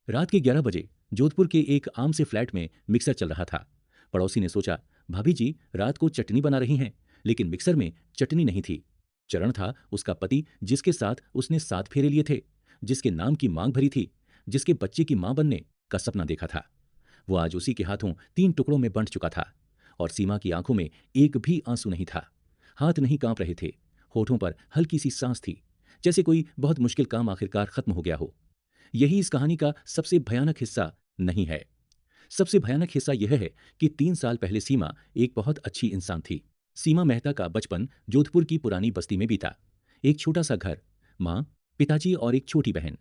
रात के 11 बजे जोधपुर के एक आम से फ्लैट में मिक्सर चल रहा था। पड़ोसी ने सोचा, भाभी जी रात को चटनी बना रही हैं, लेकिन मिक्सर में चटनी नहीं थी। चरण था उसका पति, जिसके साथ उसने 7 फेरे लिए थे, जिसके नाम की मांग भरी थी, जिसके बच्चे की मां बनने का सपना देखा था। वो आज उसी के हाथों 3 टुकड़ों में बंट चुका था। और सीमा की आंखों में एक भी आंसू नहीं था। हाथ नहीं कांप रहे थे। होठों पर हल्की सी सांस थी, जैसे कोई बहुत मुश्किल काम आखिरकार खत्म हो गया हो। यही इस कहानी का सबसे भयानक हिस्सा नहीं है। सबसे भयानक हिस्सा यह है कि 3 साल पहले सीमा एक बहुत अच्छी इंसान थी। सीमा मेहता का बचपन जोधपुर की पुरानी बस्ती में बीता। एक छोटा सा घर, माँ, पिताजी और एक छोटी बहन।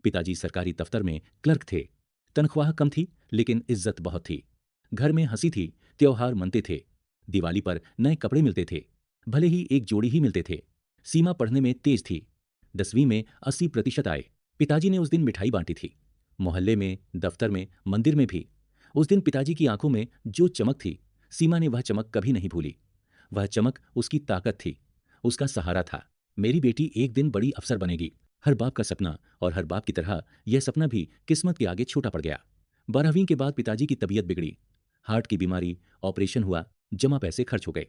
पिताजी सरकारी दफ्तर में क्लर्क थे। तनख्वाह कम थी, लेकिन इज्जत बहुत थी। घर में हंसी थी, त्योहार मनते थे। दिवाली पर नए कपड़े मिलते थे, भले ही एक जोड़ी ही मिलते थे। सीमा पढ़ने में तेज थी। 10वीं में 80% आए। पिताजी ने उस दिन मिठाई बांटी थी। मोहल्ले में, दफ्तर में, मंदिर में भी। उस दिन पिताजी की आंखों में जो चमक थी, सीमा ने वह चमक कभी नहीं भूली। वह चमक उसकी ताकत थी, उसका सहारा था। मेरी बेटी एक दिन बड़ी अफसर बनेगी, हर बाप का सपना। और हर बाप की तरह यह सपना भी किस्मत के आगे छोटा पड़ गया। 12वीं के बाद पिताजी की तबीयत बिगड़ी। हार्ट की बीमारी, ऑपरेशन हुआ, जमा पैसे खर्च हो गए।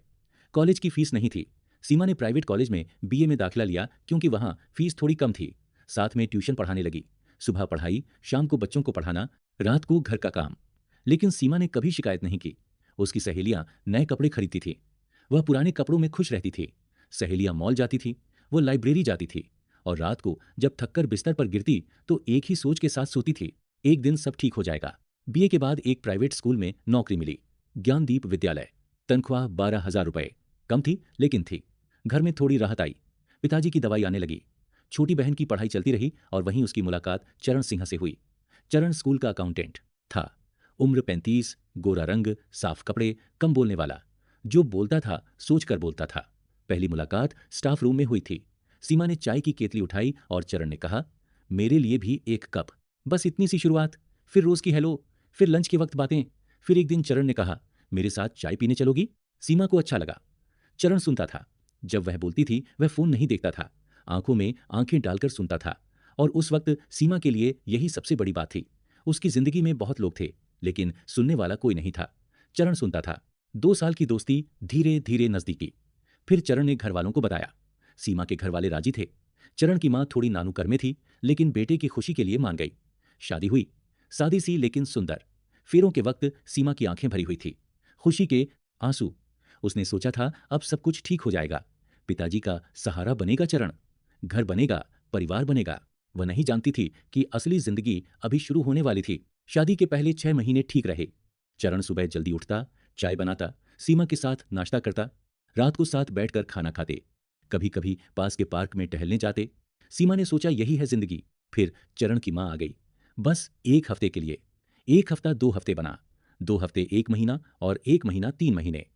कॉलेज की फीस नहीं थी। सीमा ने प्राइवेट कॉलेज में बीए में दाखिला लिया, क्योंकि वहां फीस थोड़ी कम थी। साथ में ट्यूशन पढ़ाने लगी। सुबह पढ़ाई, शाम को बच्चों को पढ़ाना, रात को घर का काम। लेकिन सीमा ने कभी शिकायत नहीं की। उसकी सहेलियां नए कपड़े खरीदती थी, वह पुराने कपड़ों में खुश रहती थी। सहेलियां मॉल जाती थी, वो लाइब्रेरी जाती थी। और रात को जब थककर बिस्तर पर गिरती तो एक ही सोच के साथ सोती थी, एक दिन सब ठीक हो जाएगा। बीए के बाद एक प्राइवेट स्कूल में नौकरी मिली, ज्ञानदीप विद्यालय। तनख्वाह 12,000 रुपए। कम थी, लेकिन थी। घर में थोड़ी राहत आई। पिताजी की दवाई आने लगी। छोटी बहन की पढ़ाई चलती रही और वहीं उसकी मुलाकात चरण सिंह से हुई। चरण स्कूल का अकाउंटेंट था। उम्र 35, गोरा रंग, साफ कपड़े, कम बोलने वाला। जो बोलता था सोच कर बोलता था। पहली मुलाकात स्टाफ रूम में हुई थी। सीमा ने चाय की केतली उठाई और चरण ने कहा, मेरे लिए भी एक कप। बस इतनी सी शुरुआत। फिर रोज की हेलो, फिर लंच के वक्त बातें। फिर एक दिन चरण ने कहा, मेरे साथ चाय पीने चलोगी? सीमा को अच्छा लगा। चरण सुनता था। जब वह बोलती थी वह फोन नहीं देखता था, आंखों में आंखें डालकर सुनता था। और उस वक्त सीमा के लिए यही सबसे बड़ी बात थी। उसकी जिंदगी में बहुत लोग थे, लेकिन सुनने वाला कोई नहीं था। चरण सुनता था। 2 साल की दोस्ती धीरे धीरे नजदीकी। फिर चरण ने घर वालों को बताया। सीमा के घर वाले राजी थे। चरण की मां थोड़ी नानुकर में थी, लेकिन बेटे की खुशी के लिए मान गई। शादी हुई, सादी सी लेकिन सुंदर। फेरों के वक्त सीमा की आंखें भरी हुई थी, खुशी के आंसू। उसने सोचा था अब सब कुछ ठीक हो जाएगा। पिताजी का सहारा बनेगा चरण, घर बनेगा, परिवार बनेगा। वह नहीं जानती थी कि असली जिंदगी अभी शुरू होने वाली थी। शादी के पहले 6 महीने ठीक रहे। चरण सुबह जल्दी उठता, चाय बनाता, सीमा के साथ नाश्ता करता, रात को साथ बैठकर खाना खाते, कभी कभी पास के पार्क में टहलने जाते। सीमा ने सोचा यही है जिंदगी। फिर चरण की मां आ गई, बस एक हफ्ते के लिए। एक हफ्ता 2 हफ्ते बना, 2 हफ्ते 1 महीना, और 1 महीना 3 महीने।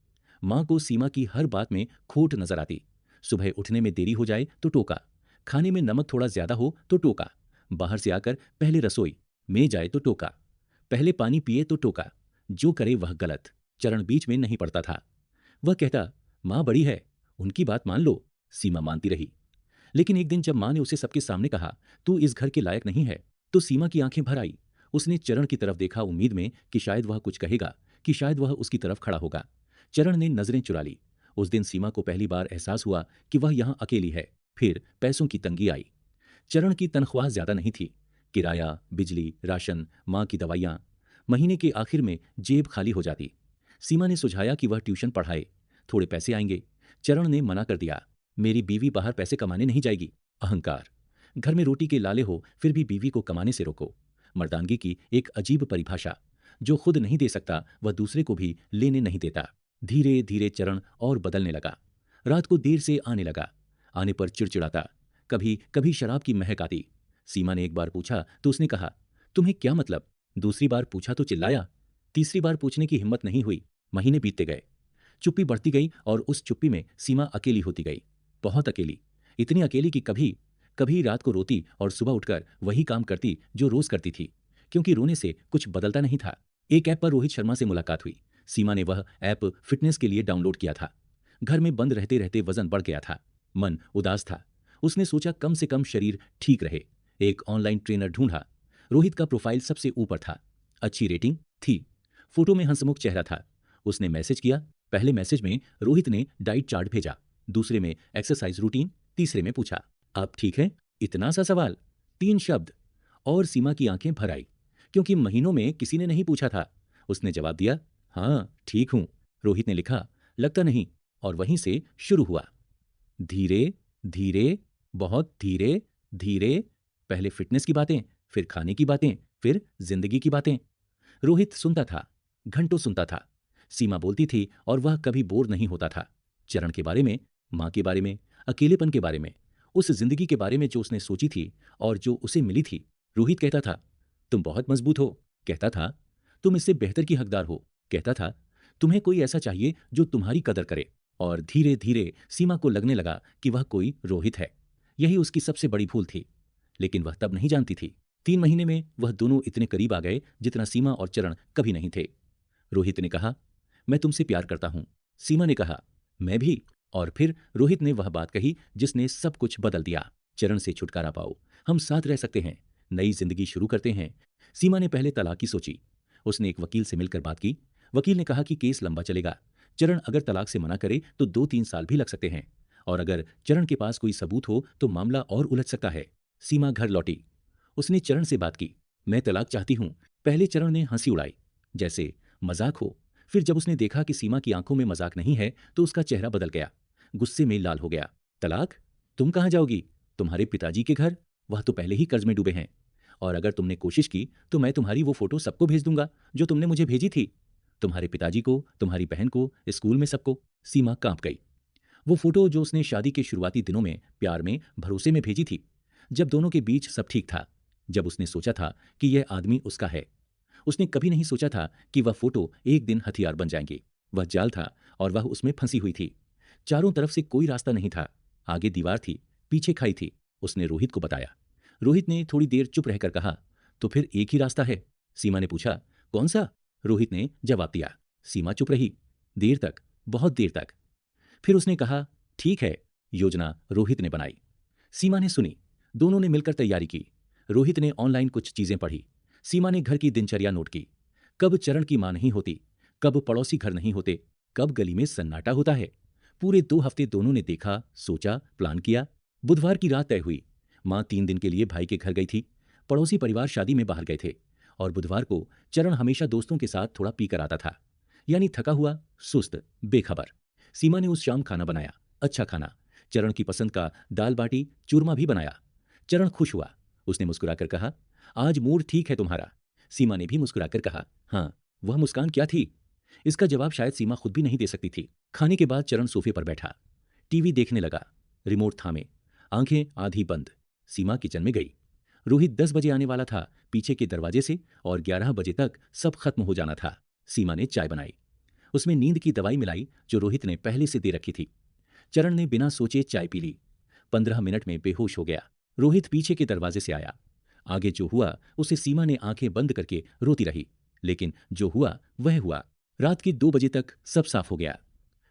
मां को सीमा की हर बात में खोट नजर आती। सुबह उठने में देरी हो जाए तो टोका, खाने में नमक थोड़ा ज्यादा हो तो टोका, बाहर से आकर पहले रसोई में जाए तो टोका, पहले पानी पिए तो टोका। जो करे वह गलत। चरण बीच में नहीं पड़ता था। वह कहता, मां बड़ी है, उनकी बात मान लो। सीमा मानती रही। लेकिन एक दिन जब मां ने उसे सबके सामने कहा, तू इस घर के लायक नहीं है, तो सीमा की आंखें भर आई। उसने चरण की तरफ देखा, उम्मीद में कि शायद वह कुछ कहेगा, कि शायद वह उसकी तरफ खड़ा होगा। चरण ने नजरें चुरा ली। उस दिन सीमा को पहली बार एहसास हुआ कि वह यहां अकेली है। फिर पैसों की तंगी आई। चरण की तनख्वाह ज्यादा नहीं थी। किराया, बिजली, राशन, मां की दवाइयां। महीने के आखिर में जेब खाली हो जाती। सीमा ने सुझाया कि वह ट्यूशन पढ़ाए, थोड़े पैसे आएंगे। चरण ने मना कर दिया, मेरी बीवी बाहर पैसे कमाने नहीं जाएगी। अहंकार। घर में रोटी के लाले हो फिर भी बीवी को कमाने से रोको। मर्दानगी की एक अजीब परिभाषा। जो खुद नहीं दे सकता वह दूसरे को भी लेने नहीं देता। धीरे धीरे चरण और बदलने लगा। रात को देर से आने लगा। आने पर चिड़चिड़ाता, कभी कभी शराब की महक आती। सीमा ने एक बार पूछा तो उसने कहा, तुम्हें क्या मतलब? दूसरी बार पूछा तो चिल्लाया। तीसरी बार पूछने की हिम्मत नहीं हुई। महीने बीतते गए। चुप्पी बढ़ती गई और उस चुप्पी में सीमा अकेली होती गई। बहुत अकेली। इतनी अकेली कि कभी कभी रात को रोती और सुबह उठकर वही काम करती जो रोज करती थी, क्योंकि रोने से कुछ बदलता नहीं था। एक ऐप पर रोहित शर्मा से मुलाकात हुई। सीमा ने वह ऐप फिटनेस के लिए डाउनलोड किया था। घर में बंद रहते रहते वजन बढ़ गया था। मन उदास था। उसने सोचा कम से कम शरीर ठीक रहे। एक ऑनलाइन ट्रेनर ढूंढा। रोहित का प्रोफाइल सबसे ऊपर था। अच्छी रेटिंग थी। फोटो में हंसमुख चेहरा था। उसने मैसेज किया। पहले मैसेज में रोहित ने डाइट चार्ट भेजा, दूसरे में एक्सरसाइज रूटीन, तीसरे में पूछा, आप ठीक हैं? इतना सा सवाल, 3 शब्द। और सीमा की आंखें भर आई, क्योंकि महीनों में किसी ने नहीं पूछा था। उसने जवाब दिया, हाँ ठीक हूं। रोहित ने लिखा, लगता नहीं, और वहीं से शुरू हुआ। धीरे धीरे, बहुत धीरे धीरे, पहले फिटनेस की बातें, फिर खाने की बातें, फिर जिंदगी की बातें। रोहित सुनता था, घंटों सुनता था। सीमा बोलती थी और वह कभी बोर नहीं होता था। चरण के बारे में, माँ के बारे में, अकेलेपन के बारे में, उस जिंदगी के बारे में जो उसने सोची थी और जो उसे मिली थी। रोहित कहता था, तुम बहुत मजबूत हो। कहता था, तुम इससे बेहतर की हकदार हो। कहता था, तुम्हें कोई ऐसा चाहिए जो तुम्हारी कदर करे। और धीरे धीरे सीमा को लगने लगा कि वह कोई रोहित है। यही उसकी सबसे बड़ी भूल थी, लेकिन वह तब नहीं जानती थी। 3 महीने में वह दोनों इतने करीब आ गए जितना सीमा और चरण कभी नहीं थे। रोहित ने कहा, मैं तुमसे प्यार करता हूं। सीमा ने कहा, मैं भी। और फिर रोहित ने वह बात कही जिसने सब कुछ बदल दिया। चरण से छुटकारा पाओ, हम साथ रह सकते हैं, नई जिंदगी शुरू करते हैं। सीमा ने पहले तलाक की सोची। उसने एक वकील से मिलकर बात की। वकील ने कहा कि केस लंबा चलेगा। चरण अगर तलाक से मना करे तो 2-3 साल भी लग सकते हैं, और अगर चरण के पास कोई सबूत हो तो मामला और उलझ सकता है। सीमा घर लौटी। उसने चरण से बात की, मैं तलाक चाहती हूँ। पहले चरण ने हंसी उड़ाई, जैसे मजाक हो। फिर जब उसने देखा कि सीमा की आंखों में मजाक नहीं है तो उसका चेहरा बदल गया, गुस्से में लाल हो गया। तलाक? तुम कहाँ जाओगी? तुम्हारे पिताजी के घर? वह तो पहले ही कर्ज में डूबे हैं। और अगर तुमने कोशिश की तो मैं तुम्हारी वो फोटो सबको भेज दूंगा जो तुमने मुझे भेजी थी, तुम्हारे पिताजी को, तुम्हारी बहन को, स्कूल में सबको। सीमा कांप गई। वो फोटो जो उसने शादी के शुरुआती दिनों में प्यार में, भरोसे में भेजी थी, जब दोनों के बीच सब ठीक था, जब उसने सोचा था कि यह आदमी उसका है। उसने कभी नहीं सोचा था कि वह फोटो एक दिन हथियार बन जाएंगे। वह जाल था और वह उसमें फंसी हुई थी। चारों तरफ से कोई रास्ता नहीं था। आगे दीवार थी, पीछे खाई थी। उसने रोहित को बताया। रोहित ने थोड़ी देर चुप रहकर कहा, तो फिर एक ही रास्ता है। सीमा ने पूछा, कौन सा? रोहित ने जवाब दिया। सीमा चुप रही, देर तक, बहुत देर तक। फिर उसने कहा, ठीक है। योजना रोहित ने बनाई। सीमा ने सुनी। दोनों ने मिलकर तैयारी की। रोहित ने ऑनलाइन कुछ चीजें पढ़ी। सीमा ने घर की दिनचर्या नोट की। कब चरण की मां नहीं होती, कब पड़ोसी घर नहीं होते, कब गली में सन्नाटा होता है। पूरे 2 हफ्ते दोनों ने देखा, सोचा, प्लान किया। बुधवार की रात तय हुई। मां 3 दिन के लिए भाई के घर गई थी। पड़ोसी परिवार शादी में बाहर गए थे। और बुधवार को चरण हमेशा दोस्तों के साथ थोड़ा पी कर आता था, यानी थका हुआ, सुस्त, बेखबर। सीमा ने उस शाम खाना बनाया, अच्छा खाना। चरण की पसंद का दाल बाटी चूरमा भी बनाया। चरण खुश हुआ। उसने मुस्कुराकर कहा, आज मूड ठीक है तुम्हारा। सीमा ने भी मुस्कुराकर कहा, हाँ। वह मुस्कान क्या थी? इसका जवाब शायद सीमा खुद भी नहीं दे सकती थी। खाने के बाद चरण सोफे पर बैठा, टीवी देखने लगा, रिमोट थामे, आंखें आधी बंद। सीमा किचन में गई। रोहित 10 बजे आने वाला था पीछे के दरवाजे से, और 11 बजे तक सब खत्म हो जाना था। सीमा ने चाय बनाई। उसमें नींद की दवाई मिलाई जो रोहित ने पहले से दे रखी थी। चरण ने बिना सोचे चाय पी ली। 15 मिनट में बेहोश हो गया। रोहित पीछे के दरवाजे से आया। आगे जो हुआ उसे सीमा ने आंखें बंद करके रोती रही, लेकिन जो हुआ वह हुआ। रात के 2 बजे तक सब साफ हो गया।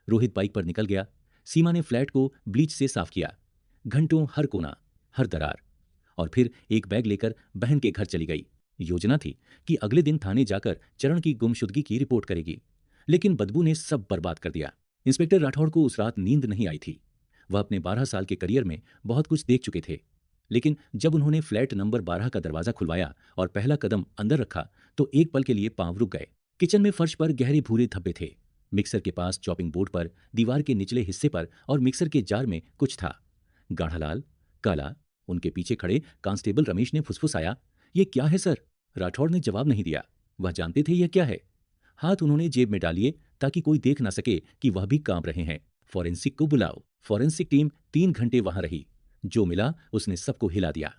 रोहित बाइक पर निकल गया। सीमा ने फ्लैट को ब्लीच से साफ किया, घंटों, हर कोना, हर दरार। और फिर एक बैग लेकर बहन के घर चली गई। योजना थी कि अगले दिन थाने जाकर चरण की गुमशुदगी की रिपोर्ट करेगी, लेकिन बदबू ने सब बर्बाद कर दिया। इंस्पेक्टर राठौड़ को उस रात नींद नहीं आई थी। वह अपने 12 साल के करियर में बहुत कुछ देख चुके थे, लेकिन जब उन्होंने फ्लैट नंबर 12 का दरवाजा खुलवाया और पहला कदम अंदर रखा तो एक पल के लिए पांव रुक गए। किचन में फर्श पर गहरे भूरे धब्बे थे। मिक्सर के पास चॉपिंग बोर्ड पर, दीवार के निचले हिस्से पर और मिक्सर के जार में कुछ था, गाढ़ा लाल, काला। उनके पीछे खड़े कांस्टेबल रमेश ने फुसफुसाया, ये क्या है सर? राठौड़ ने जवाब नहीं दिया। वह जानते थे यह क्या है। हाथ उन्होंने जेब में डालिए ताकि कोई देख ना सके कि वह भी कांप रहे हैं। फॉरेंसिक को बुलाओ। फॉरेंसिक टीम 3 घंटे वहां रही। जो मिला उसने सबको हिला दिया।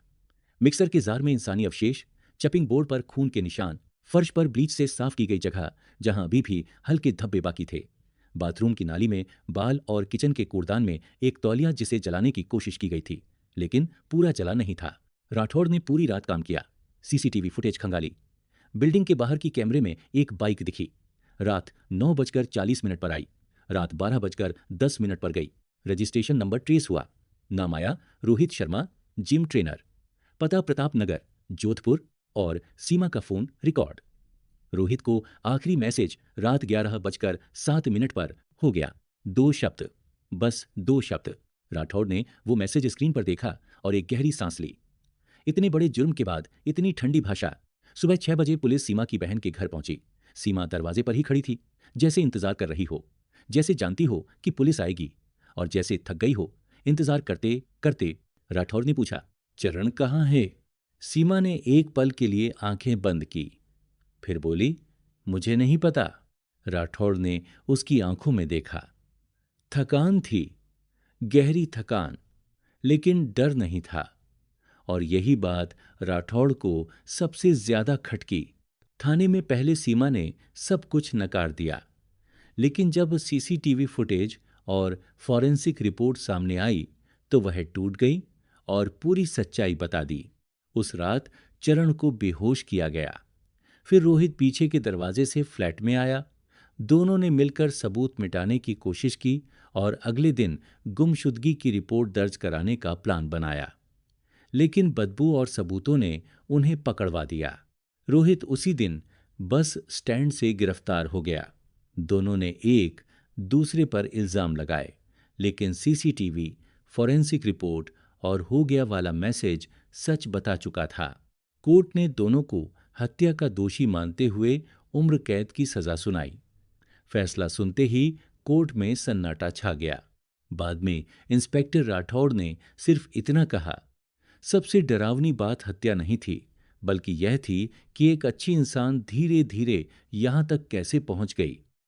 मिक्सर के जार में इंसानी अवशेष, चपिंग बोर्ड पर खून के निशान, फर्श पर ब्लीच से साफ की गई जगह जहां अभी भी हल्के धब्बे बाकी थे, बाथरूम की नाली में बाल और किचन के कूड़दान में एक तौलिया जिसे जलाने की कोशिश की गई थी, लेकिन पूरा जला नहीं था। राठौड़ ने पूरी रात काम किया, सीसीटीवी फुटेज खंगाली। बिल्डिंग के बाहर की कैमरे में एक बाइक दिखी। रात 9:40 पर आई, रात 12:10 पर गई। रजिस्ट्रेशन नंबर ट्रेस हुआ। नाम आया रोहित शर्मा, जिम ट्रेनर। पता प्रताप नगर, जोधपुर, और सीमा का फोन रिकॉर्ड। रोहित को आखिरी मैसेज रात 11:07 पर हो गया। 2 शब्द, बस 2 शब्द। राठौड़ ने वो मैसेज स्क्रीन पर देखा और एक गहरी सांस ली। इतने बड़े जुर्म के बाद इतनी ठंडी भाषा। सुबह 6 बजे पुलिस सीमा की बहन के घर पहुंची। सीमा दरवाजे पर ही खड़ी थी, जैसे इंतजार कर रही हो, जैसे जानती हो कि पुलिस आएगी, और जैसे थक गई हो इंतजार करते करते। राठौर ने पूछा, चरण कहाँ है? सीमा ने एक पल के लिए आंखें बंद की, फिर बोली, मुझे नहीं पता। राठौर ने उसकी आंखों में देखा। थकान थी, गहरी थकान, लेकिन डर नहीं था। और यही बात राठौड़ को सबसे ज्यादा खटकी। थाने में पहले सीमा ने सब कुछ नकार दिया, लेकिन जब सीसीटीवी फुटेज और फॉरेंसिक रिपोर्ट सामने आई तो वह टूट गई और पूरी सच्चाई बता दी। उस रात चरण को बेहोश किया गया। फिर रोहित पीछे के दरवाजे से फ्लैट में आया। दोनों ने मिलकर सबूत मिटाने की कोशिश की और अगले दिन गुमशुदगी की रिपोर्ट दर्ज कराने का प्लान बनाया। लेकिन बदबू और सबूतों ने उन्हें पकड़वा दिया। रोहित उसी दिन बस स्टैंड से गिरफ्तार हो गया। दोनों ने एक दूसरे पर इल्जाम लगाए, लेकिन सीसीटीवी, फॉरेंसिक रिपोर्ट और हो गया वाला मैसेज सच बता चुका था। कोर्ट ने दोनों को हत्या का दोषी मानते हुए उम्र कैद की सजा सुनाई। फैसला सुनते ही कोर्ट में सन्नाटा छा गया। बाद में इंस्पेक्टर राठौड़ ने सिर्फ इतना कहा, सबसे डरावनी बात हत्या नहीं थी, बल्कि यह थी कि एक अच्छी इंसान धीरे धीरे यहां तक कैसे पहुंच गई।